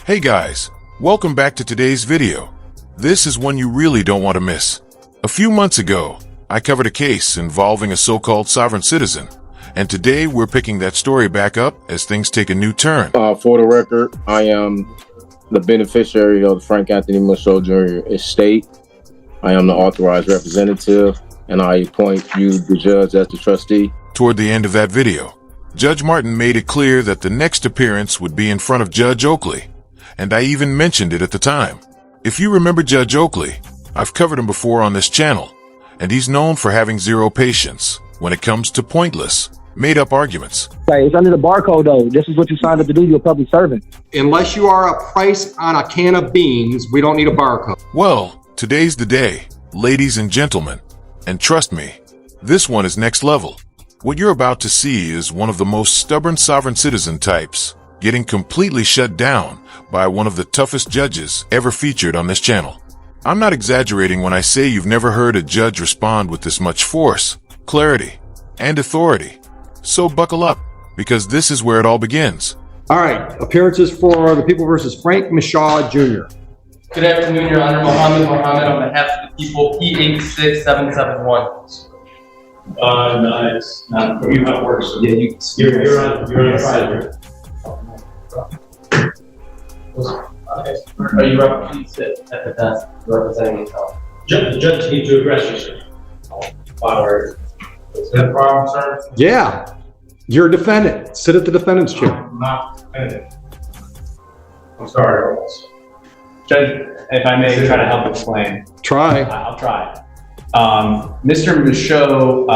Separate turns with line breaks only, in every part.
Hey guys, welcome back to today's video. This is one you really don't want to miss. A few months ago, I covered a case involving a so-called sovereign citizen, and today we're picking that story back up as things take a new turn.
For the record, I am the beneficiary of the Frank Anthony Michaud Jr. estate. I am the authorized representative, and I appoint you, the judge, as the trustee.
Toward the end of that video, Judge Martin made it clear that the next appearance would be in front of Judge Oakley, and I even mentioned it at the time. If you remember Judge Oakley, I've covered him before on this channel, and he's known for having zero patience when it comes to pointless, made-up arguments.
Hey, it's under the barcode, though. This is what you signed up to do. You're a public servant.
Unless you are a price on a can of beans, we don't need a barcode.
Well, today's the day, ladies and gentlemen, and trust me, this one is next level. What you're about to see is one of the most stubborn sovereign citizen types getting completely shut down by one of the toughest judges ever featured on this channel. I'm not exaggerating when I say you've never heard a judge respond with this much force, clarity, and authority. So buckle up, because this is where it all begins.
All right, appearances for the people versus Frank Michaud Jr.
Good afternoon, Your Honor. Mohammed on behalf of the people, P86771.
No, it's not. You're not worse. So
Yeah,
you're on trial.
Are you representing yourself?
The judge needs to address you, sir. Is that a problem, sir?
Yeah, you're a defendant. Sit at the defendant's chair.
I'm not defendant. I'm sorry.
Judge, if I may try to help explain.
Try.
I'll try. Mr. Michaud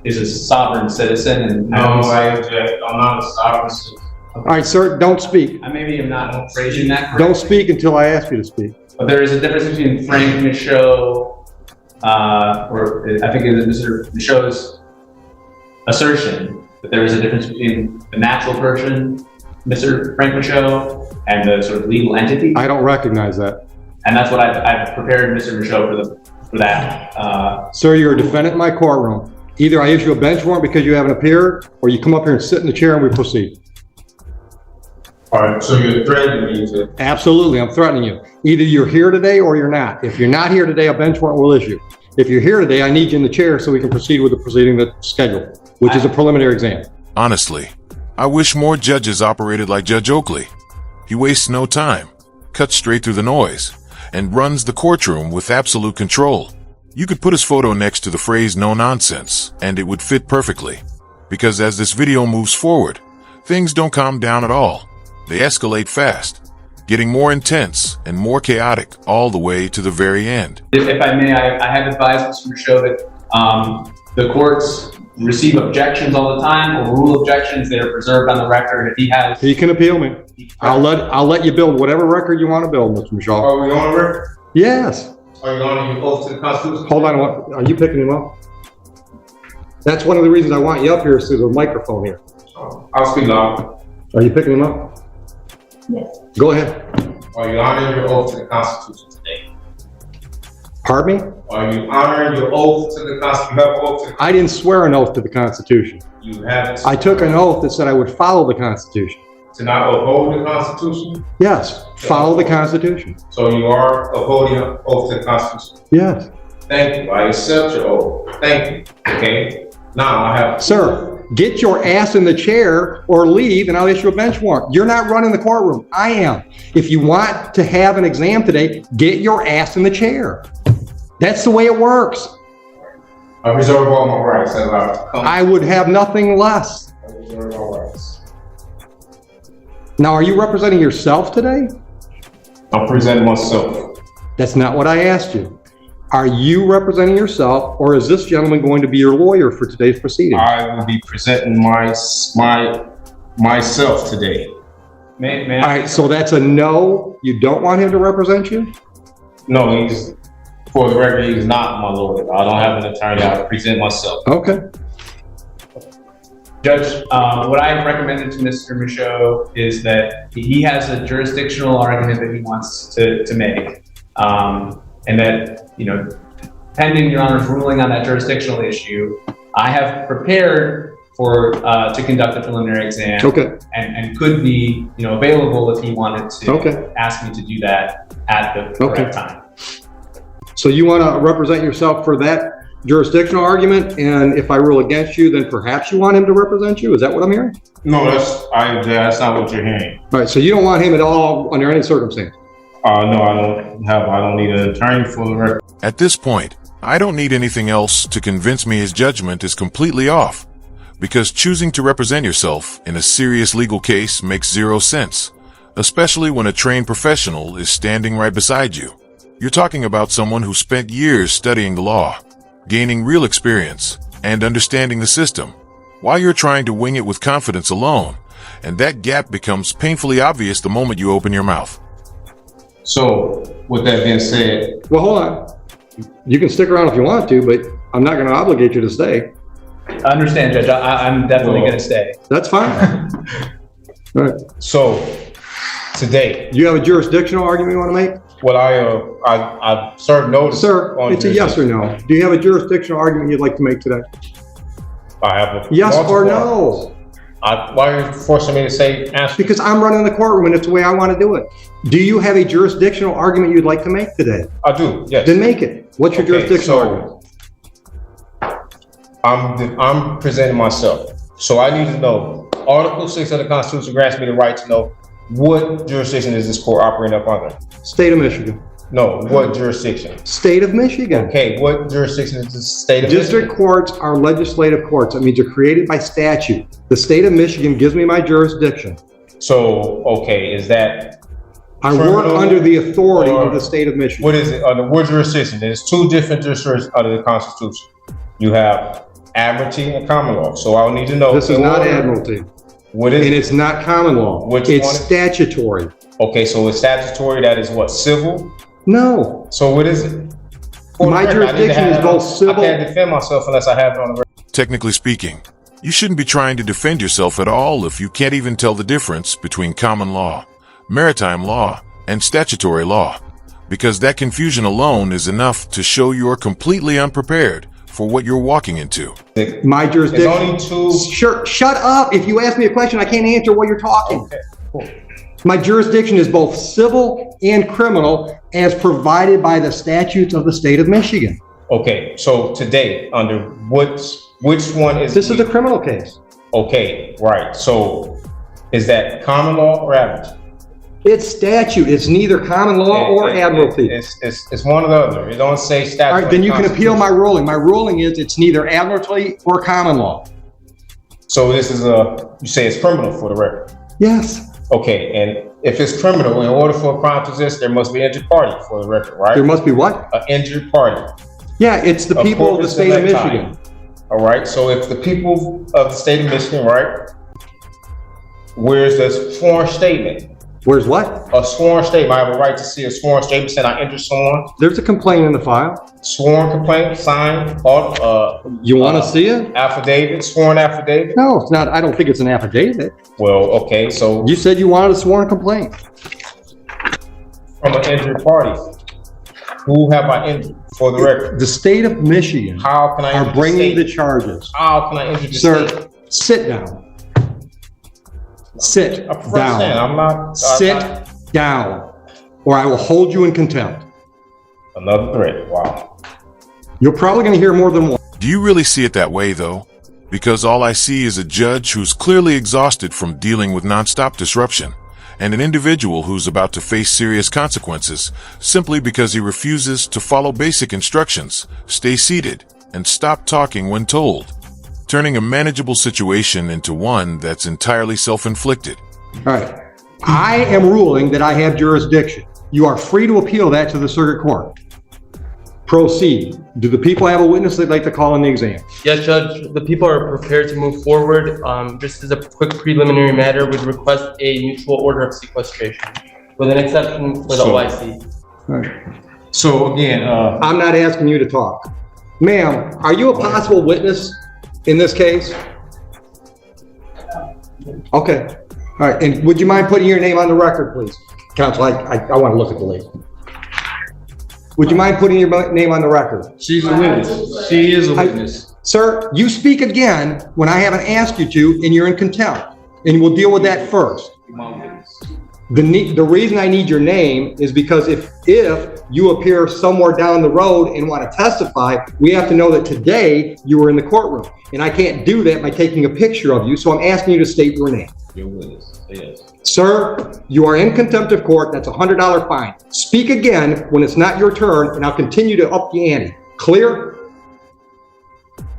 is a sovereign citizen, and
No, I object. I'm not a sovereign citizen.
All right, sir, don't speak.
maybe I'm not phrasing that correctly.
Don't speak until I ask you to speak.
But there is a difference between Frank Michaud, or I think it is Mr. Michaud's assertion that there is a difference between the natural person, Mr. Frank Michaud, and the sort of legal entity.
I don't recognize that.
And that's what I've prepared Mr. Michaud for that.
Sir, you're a defendant in my courtroom. Either I issue a bench warrant because you haven't appeared, or you come up here and sit in the chair and we proceed.
All right, so you're threatening me to...
Absolutely, I'm threatening you. Either you're here today or you're not. If you're not here today, a bench warrant will issue. If you're here today, I need you in the chair so we can proceed with the proceeding that's scheduled, which is a preliminary exam.
Honestly, I wish more judges operated like Judge Oakley. He wastes no time, cuts straight through the noise, and runs the courtroom with absolute control. You could put his photo next to the phrase "no nonsense," and it would fit perfectly. Because as this video moves forward, things don't calm down at all. They escalate fast, getting more intense and more chaotic all the way to the very end.
If I may, I have advised Mr. Michaud that the courts receive objections all the time, or rule objections that are preserved on the record. If he has,
He can appeal me. I'll let you build whatever record you want to build, Mr. Michaud.
Are we on record?
Yes.
Are you on your oath to the Constitution?
Hold on. Are you picking him up? That's one of the reasons I want you up here, is through the microphone here.
I'll speak loud.
Are you picking him up?
Yes.
Go ahead.
Are you honoring your oath to the Constitution today?
Pardon me?
Are you honoring your oath to the Constitution? You have an oath to
I didn't swear an oath to the Constitution.
You have to,
I took an oath that said I would follow the Constitution.
to not uphold the Constitution?
Yes, follow the Constitution.
So you are upholding your oath to the Constitution?
Yes.
Thank you. I accept your oath. Thank you. Okay? Now I have...
Sir, get your ass in the chair or leave and I'll issue a bench warrant. You're not running the courtroom. I am. If you want to have an exam today, get your ass in the chair. That's the way it works.
I reserve all my rights as I come.
I would have nothing less.
I reserve all rights.
Now, are you representing yourself today?
I'm presenting myself.
That's not what I asked you. Are you representing yourself, or is this gentleman going to be your lawyer for today's proceeding?
I will be presenting myself today.
may
All
I?
right, so that's a no. You don't want him to represent you?
No, he's, for the record, he's not my lawyer. I don't have an attorney. I present myself.
Okay.
Judge, what I recommended to Mr. Michaud is that he has a jurisdictional argument that he wants to make, and that, you know, pending Your Honor's ruling on that jurisdictional issue, I have prepared to conduct a preliminary exam.
Okay.
And could be, available if he wanted to ask me to do that at the correct time.
So you want to represent yourself for that jurisdictional argument, and if I rule against you, then perhaps you want him to represent you? Is that what I'm hearing?
No, that's not what you're hearing.
All right, so you don't want him at all under any circumstance?
No, I don't need an attorney for the record.
At this point, I don't need anything else to convince me his judgment is completely off, because choosing to represent yourself in a serious legal case makes zero sense, especially when a trained professional is standing right beside you. You're talking about someone who spent years studying the law, gaining real experience, and understanding the system, while you're trying to wing it with confidence alone, and that gap becomes painfully obvious the moment you open your mouth.
So, with that being said...
Well, hold on. You can stick around if you want to, but I'm not going to obligate you to stay.
I understand, Judge. I'm definitely going to stay.
That's fine. All right.
So, today...
Do you have a jurisdictional argument you want to make?
Well, I served notice.
Sir, it's a yes or no. Do you have a jurisdictional argument you'd like to make today?
I have a...
Yes or no?
Why are you forcing me to say answer?
Because I'm running the courtroom and it's the way I want to do it. Do you have a jurisdictional argument you'd like to make today?
I do, yes.
Then make it. What's your jurisdictional argument?
I'm presenting myself. So I need to know, Article 6 of the Constitution grants me the right to know what jurisdiction is this court operating up under?
State of Michigan.
No, what jurisdiction?
State of Michigan.
Okay, what jurisdiction is the state of Michigan?
District courts are legislative courts. That means they're created by statute. The state of Michigan gives me my jurisdiction.
So, okay, is that...
I work under the authority of the state of Michigan.
What is it? Under what jurisdiction? There's two different jurisdictions under the Constitution. You have admiralty and common law. So I'll need to know...
This is not admiralty.
What is it?
And it's not common law. It's statutory.
Okay, so it's statutory. That is what? Civil?
No.
So what is it?
My jurisdiction is both civil...
I can't defend myself unless I have it on the record.
Technically speaking, you shouldn't be trying to defend yourself at all if you can't even tell the difference between common law, maritime law, and statutory law, because that confusion alone is enough to show you're completely unprepared for what you're walking into.
My jurisdiction...
There's only two...
Sure, shut up. If you ask me a question, I can't answer while you're talking.
Okay, cool.
My jurisdiction is both civil and criminal as provided by the statutes of the state of Michigan.
Okay, so today, under which one is...
This is a criminal case.
Okay, right. So is that common law or admiralty?
It's statute. It's neither common law or admiralty.
It's one or the other. It don't say statute.
All right, then you can appeal my ruling. My ruling is it's neither admiralty or common law.
So this is you say it's criminal for the record?
Yes.
Okay, and if it's criminal, in order for a crime to exist, there must be an injured party for the record, right?
There must be what?
An injured party.
Yeah, it's the people of the state of Michigan.
All right, so if the people of the state of Michigan, right, where's the sworn statement?
Where's what?
A sworn statement. I have a right to see a sworn statement saying I injured someone.
There's a complaint in the file.
Sworn complaint, signed,
you want to see it?
Affidavit, sworn affidavit?
No, it's not. I don't think it's an affidavit.
Well, okay, so...
You said you wanted a sworn complaint.
From an injured party. Who have I injured, for the record?
The state of Michigan.
How can I injure
are bringing
the
the charges.
How can I injure the
state?
Sir,
sit down. Sit down.
I'm not...
Sit down, or I will hold you in contempt.
Another threat, wow.
You're probably going to hear more than one.
Do you really see it that way, though? Because all I see is a judge who's clearly exhausted from dealing with nonstop disruption, and an individual who's about to face serious consequences simply because he refuses to follow basic instructions, stay seated, and stop talking when told, turning a manageable situation into one that's entirely self-inflicted.
All right. I am ruling that I have jurisdiction. You are free to appeal that to the circuit court. Proceed. Do the people have a witness they'd like to call in the exam?
Yes, Judge. The people are prepared to move forward. Just as a quick preliminary matter, we'd request a mutual order of sequestration with an exception for the OIC.
All right.
So again,
I'm not asking you to talk. Ma'am, are you a possible witness in this case? Okay. All right. And would you mind putting your name on the record, please? Counsel, I want to look at the lady. Would you mind putting your name on the record?
She's a witness. She is a witness.
Sir, you speak again when I haven't asked you to, and you're in contempt. And we'll deal with that first. The reason I need your name is because if you appear somewhere down the road and want to testify, we have to know that today you were in the courtroom. And I can't do that by taking a picture of you, so I'm asking you to state your name.
Your witness, yes.
Sir, you are in contempt of court. That's a $100 fine. Speak again when it's not your turn, and I'll continue to up the ante. Clear?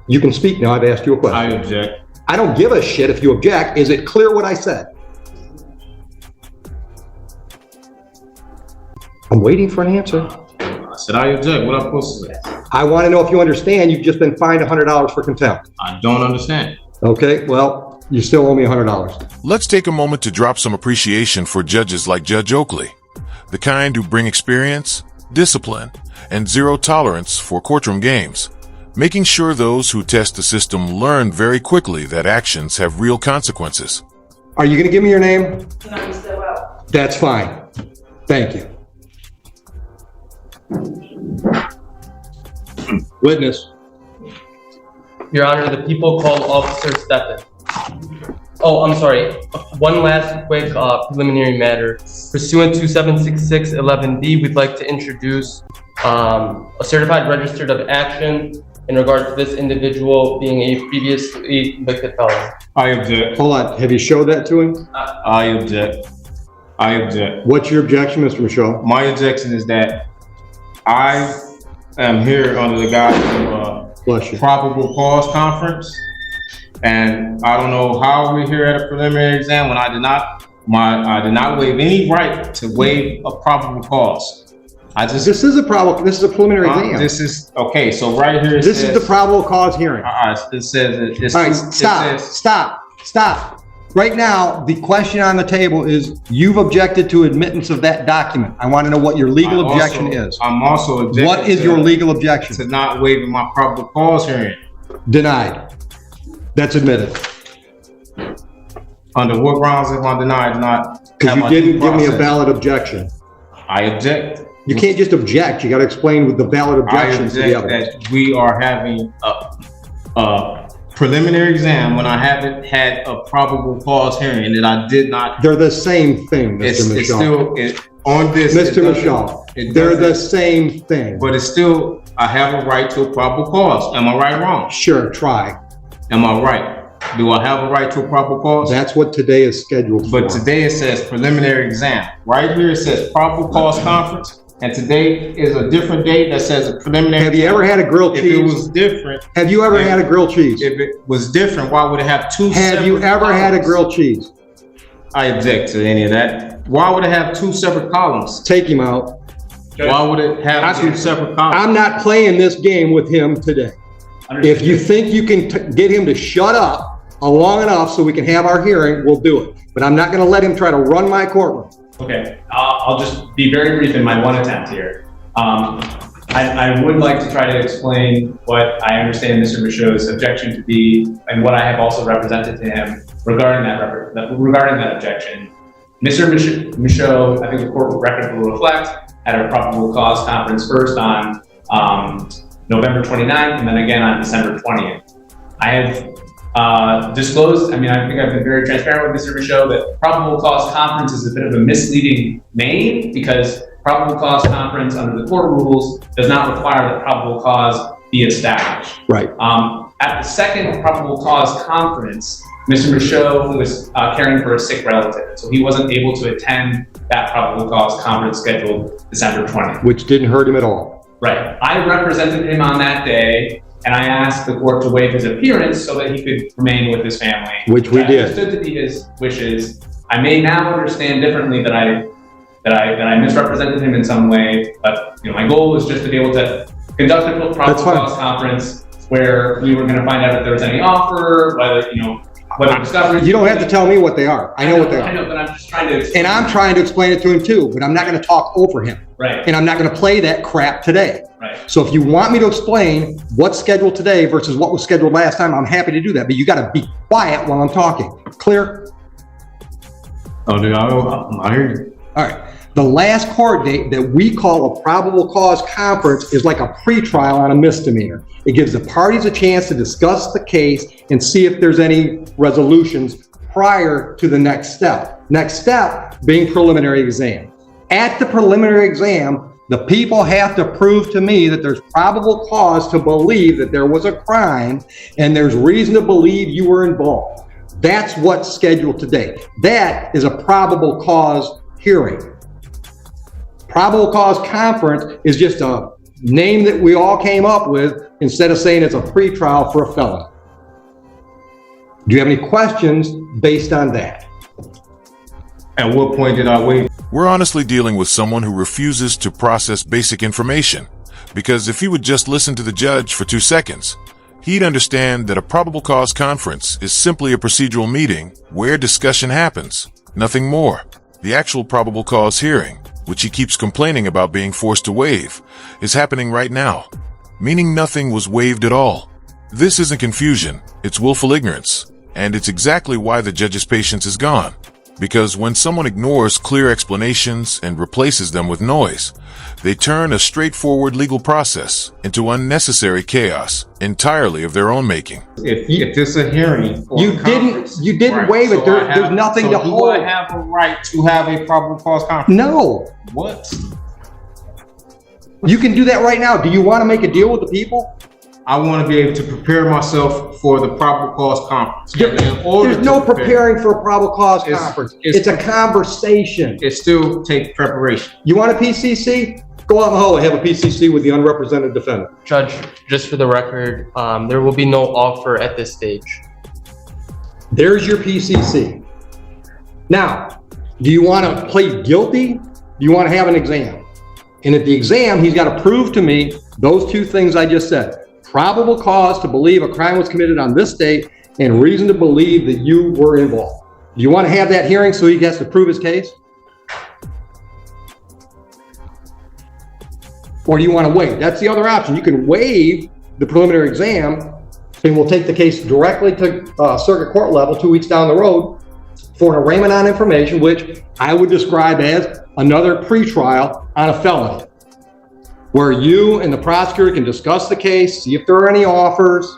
You can speak now. I've asked you a question.
I object.
I don't give a shit if you object. Is it clear what I said? I'm waiting for an answer.
I said I object. What am I supposed to say?
I want to know if you understand you've just been fined $100 for contempt.
I don't understand.
Okay, well, you still owe me $100.
Let's take a moment to drop some appreciation for judges like Judge Oakley, the kind who bring experience, discipline, and zero tolerance for courtroom games, making sure those who test the system learn very quickly that actions have real consequences.
Are you going to give me your name?
No, you still will.
That's fine. Thank you. Witness.
Your Honor, the people call Officer Steppen. Oh, I'm sorry. One last quick preliminary matter. Pursuant to 76611D, we'd like to introduce a certified registered of action in regard to this individual being a previously convicted felon.
I object.
Hold on. Have you showed that to him?
I object. I object.
What's your objection, Mr. Michaud?
My objection is that I am here under the guise of
Bless you.
probable cause conference, and I don't know how we're here at a preliminary exam when I did not waive any right to waive a probable cause.
This is a preliminary exam.
This is okay. So right here,
This is the probable cause hearing.
It says.
All right, stop. Right now, the question on the table is, you've objected to admittance of that document. I want to know what your legal objection is.
I'm also objecting.
What is your legal objection?
To not waiving my probable cause hearing.
Denied. That's admitted.
Under what grounds am I denied? Not
because you didn't give me a valid objection.
I object.
You can't just object. You got to explain with the valid objection to the evidence.
That we are having a preliminary exam when I haven't had a probable cause hearing, and I did not.
They're the same thing, Mr. Michaud.
On this,
Mr. Michaud, they're the same thing.
But it's still, I have a right to a probable cause. Am I right or wrong?
Sure, try.
Am I right? Do I have a right to a probable cause?
That's what today is scheduled for.
But today it says preliminary exam. Right here it says probable cause conference. And today is a different date that says a preliminary.
Have you ever had a grilled cheese?
If it was different.
Have you ever had a grilled cheese?
If it was different, why would it have two separate
Have you ever had a grilled cheese?
I object to any of that. Why would it have two separate columns?
Take him out.
Why would it have two separate columns?
I'm not playing this game with him today. If you think you can get him to shut up long enough so we can have our hearing, we'll do it. But I'm not going to let him try to run my courtroom.
Okay, I'll just be very brief in my one attempt here. I would like to try to explain what I understand Mr. Michaud's objection to be, and what I have also represented to him regarding that objection. Mr. Michaud, I think the court record will reflect, had a probable cause conference first on November 29th, and then again on December 20th. I have disclosed, I think I've been very transparent with Mr. Michaud that probable cause conference is a bit of a misleading name, because probable cause conference under the court rules does not require that probable cause be established.
Right.
At the second probable cause conference, Mr. Michaud was caring for a sick relative, so he wasn't able to attend that probable cause conference scheduled December 20th.
Which didn't hurt him at all.
Right. I represented him on that day, and I asked the court to waive his appearance so that he could remain with his family.
Which we did.
Understood to be his wishes. I may now understand differently that I misrepresented him in some way, but my goal was just to be able to conduct a probable cause conference where we were going to find out if there was any offer, whether discovery.
You don't have to tell me what they are. I know what they are.
I know, but I'm just trying to explain.
And I'm trying to explain it to him too, but I'm not going to talk over him.
Right.
And I'm not going to play that crap today.
Right.
So if you want me to explain what's scheduled today versus what was scheduled last time, I'm happy to do that. But you got to be quiet while I'm talking. Clear?
Oh, dude, I hear you.
All right. The last court date that we call a probable cause conference is like a pretrial on a misdemeanor. It gives the parties a chance to discuss the case and see if there's any resolutions prior to the next step. Next step being preliminary exam. At the preliminary exam, the people have to prove to me that there's probable cause to believe that there was a crime and there's reason to believe you were involved. That's what's scheduled today. That is a probable cause hearing. Probable cause conference is just a name that we all came up with instead of saying it's a pretrial for a felony. Do you have any questions based on that?
At what point did I waive?
We're honestly dealing with someone who refuses to process basic information, because if he would just listen to the judge for 2 seconds, he'd understand that a probable cause conference is simply a procedural meeting where discussion happens, nothing more. The actual probable cause hearing, which he keeps complaining about being forced to waive, is happening right now, meaning nothing was waived at all. This isn't confusion, it's willful ignorance, and it's exactly why the judge's patience is gone. Because when someone ignores clear explanations and replaces them with noise, they turn a straightforward legal process into unnecessary chaos entirely of their own making.
If this is a hearing or a conference,
you didn't
right,
waive it.
so
There's nothing to hold.
Do I have a right to have a probable cause conference?
No.
What?
You can do that right now. Do you want to make a deal with the people?
I want to be able to prepare myself for the probable cause conference.
There's no preparing for a probable cause conference. It's a conversation.
It still takes preparation.
You want a PCC? Go out in the hall and have a PCC with the unrepresented defendant.
Judge, just for the record, there will be no offer at this stage.
There's your PCC. Now, do you want to plead guilty? Do you want to have an exam? And at the exam, he's got to prove to me those two things I just said. Probable cause to believe a crime was committed on this date and reason to believe that you were involved. Do you want to have that hearing so he has to prove his case? Or do you want to waive? That's the other option. You can waive the preliminary exam and we'll take the case directly to circuit court level 2 weeks down the road for an arraignment on information, which I would describe as another pretrial on a felony, where you and the prosecutor can discuss the case, see if there are any offers.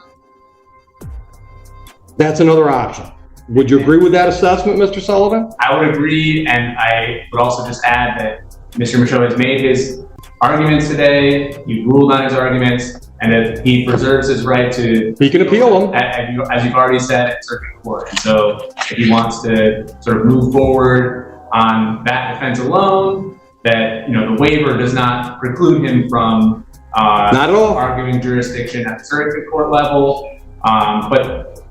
That's another option. Would you agree with that assessment, Mr. Sullivan?
I would agree, and I would also just add that Mr. Michaud has made his arguments today, he ruled on his arguments, and that he preserves his right to—
He can appeal them.
As you've already said, at circuit court. And so if he wants to sort of move forward on that defense alone, that, the waiver does not preclude him from
not at all
arguing jurisdiction at the circuit court level. But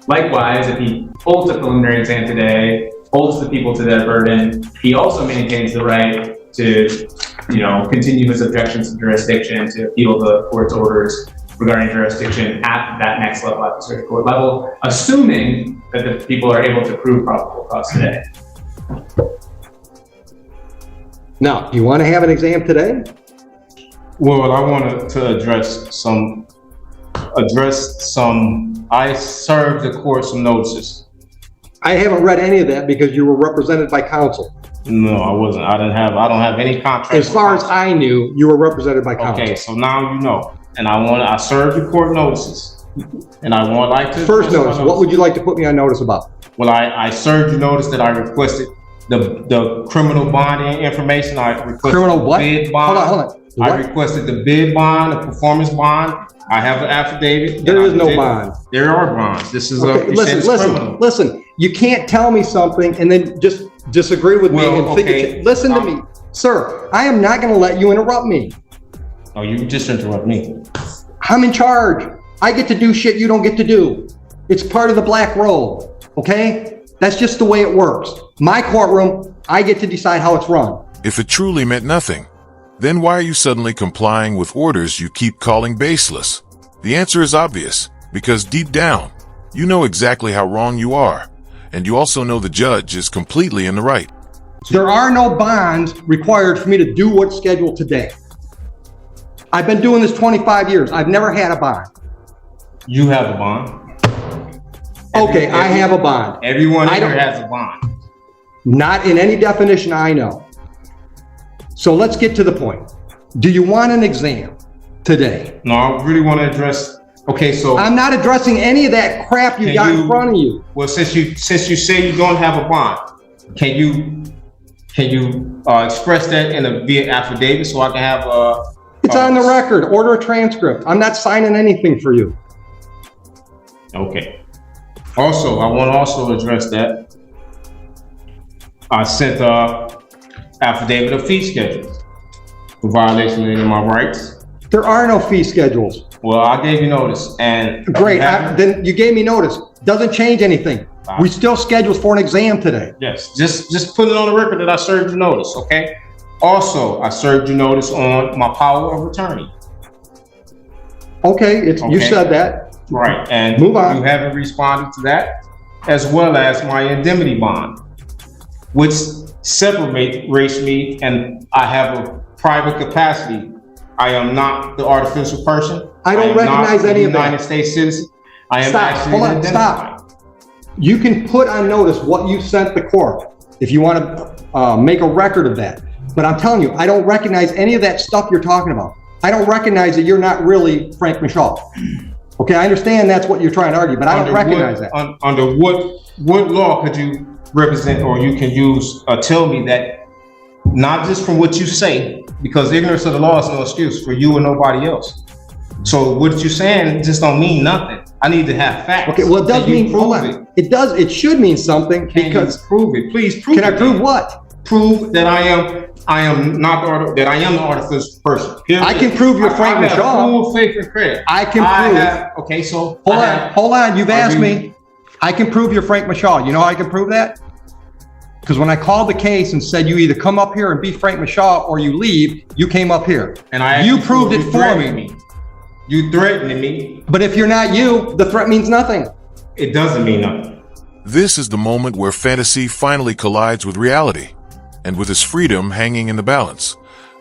likewise, if he holds a preliminary exam today, holds the people to their burden, he also maintains the right to, continue his objections to jurisdiction, to appeal the court's orders regarding jurisdiction at that next level, at the circuit court level, assuming that the people are able to prove probable cause today.
Now, do you want to have an exam today?
Well, I wanted to address some, I served the court some notices.
I haven't read any of that because you were represented by counsel.
No, I wasn't. I don't have any contract.
As far as I knew, you were represented by counsel.
Okay, so now you know. And I served the court notices. And I would like to—
First notice, what would you like to put me on notice about?
Well, I served you notice that I requested the criminal bond information. I requested
criminal what?
Bid bond.
Hold on.
I requested the bid bond, the performance bond. I have an affidavit.
There is no bond.
There are bonds. This is
okay, listen. You can't tell me something and then just disagree with me and think listen to me. Sir, I am not going to let you interrupt me.
Oh, you just interrupt me.
I'm in charge. I get to do shit you don't get to do. It's part of the black robe, okay? That's just the way it works. My courtroom, I get to decide how it's run.
If it truly meant nothing, then why are you suddenly complying with orders you keep calling baseless? The answer is obvious, because deep down, you know exactly how wrong you are, and you also know the judge is completely in the right.
There are no bonds required for me to do what's scheduled today. I've been doing this 25 years. I've never had a bond.
You have a bond.
Okay, I have a bond.
Everyone here has a bond.
Not in any definition I know. So let's get to the point. Do you want an exam today?
No, I really want to address, okay, so.
I'm not addressing any of that crap you got in front of you.
Well, since you say you don't have a bond, can you express that in a via affidavit so I can have
It's on the record. Order a transcript. I'm not signing anything for you.
Okay. Also, I want to also address that. I sent affidavit of fee schedules for violation of any of my rights.
There are no fee schedules.
Well, I gave you notice, and
great. Then you gave me notice. Doesn't change anything. We still scheduled for an exam today.
Yes, just put it on the record that I served you notice, okay? Also, I served you notice on my power of attorney.
Okay, you said that.
Right, and
move on.
You haven't responded to that, as well as my indemnity bond, which separates me, and I have a private capacity. I am not the artificial person.
I don't recognize any of that.
United States citizen. I am actually
Hold on,
identified.
stop. You can put on notice what you sent the court if you want to make a record of that. But I'm telling you, I don't recognize any of that stuff you're talking about. I don't recognize that you're not really Frank Michaud. Okay, I understand that's what you're trying to argue, but I don't recognize that.
Under what law could you represent, or you can use, tell me that, not just from what you say, because ignorance of the law is no excuse for you or nobody else. So what you're saying just don't mean nothing. I need to have facts.
Okay, well, it does mean, hold on. It should mean something because.
Prove it, please prove it.
Can I prove what?
Prove that I am the artificial person.
I can prove you're Frank Michaud.
I have full faith and credit.
I can prove.
Okay, so.
Hold on, you've asked me. I can prove you're Frank Michaud. You know how I can prove that? Because when I called the case and said you either come up here and be Frank Michaud or you leave, you came up here.
And
you proved it for me.
You threatened me.
But if you're not you, the threat means nothing.
It doesn't mean nothing.
This is the moment where fantasy finally collides with reality. And with his freedom hanging in the balance,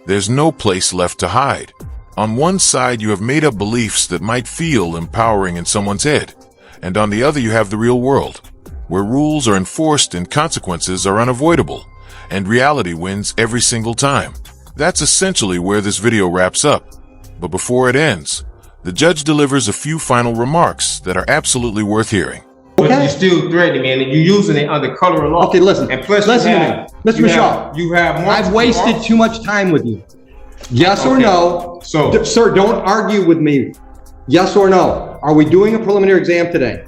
there's no place left to hide. On one side, you have made up beliefs that might feel empowering in someone's head. And on the other, you have the real world, where rules are enforced and consequences are unavoidable, and reality wins every single time. That's essentially where this video wraps up. But before it ends, the judge delivers a few final remarks that are absolutely worth hearing.
But you're still threatening me, and you're using it under color of law.
Okay, listen.
And plus,
listen to me. Mr. Michaud,
you have
I've wasted too much time with you. Yes or no?
So,
sir, don't argue with me. Yes or no? Are we doing a preliminary exam today?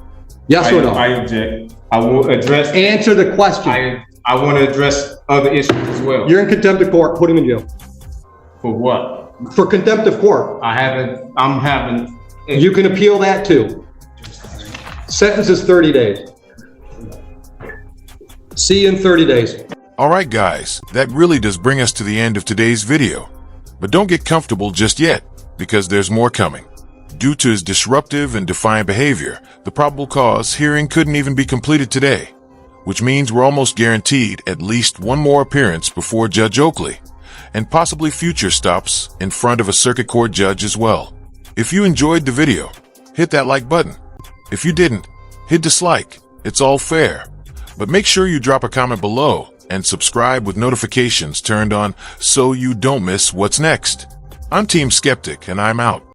Yes or no?
I object. I will address.
Answer the question.
I want to address other issues as well.
You're in contempt of court. Put him in jail.
For what?
For contempt of court.
I'm having.
You can appeal that too. Sentence is 30 days. See you in 30 days.
All right, guys, that really does bring us to the end of today's video. But don't get comfortable just yet, because there's more coming. Due to his disruptive and defiant behavior, the probable cause hearing couldn't even be completed today, which means we're almost guaranteed at least one more appearance before Judge Oakley, and possibly future stops in front of a circuit court judge as well. If you enjoyed the video, hit that like button. If you didn't, hit dislike. It's all fair. But make sure you drop a comment below and subscribe with notifications turned on so you don't miss what's next. I'm Team Skeptic, and I'm out.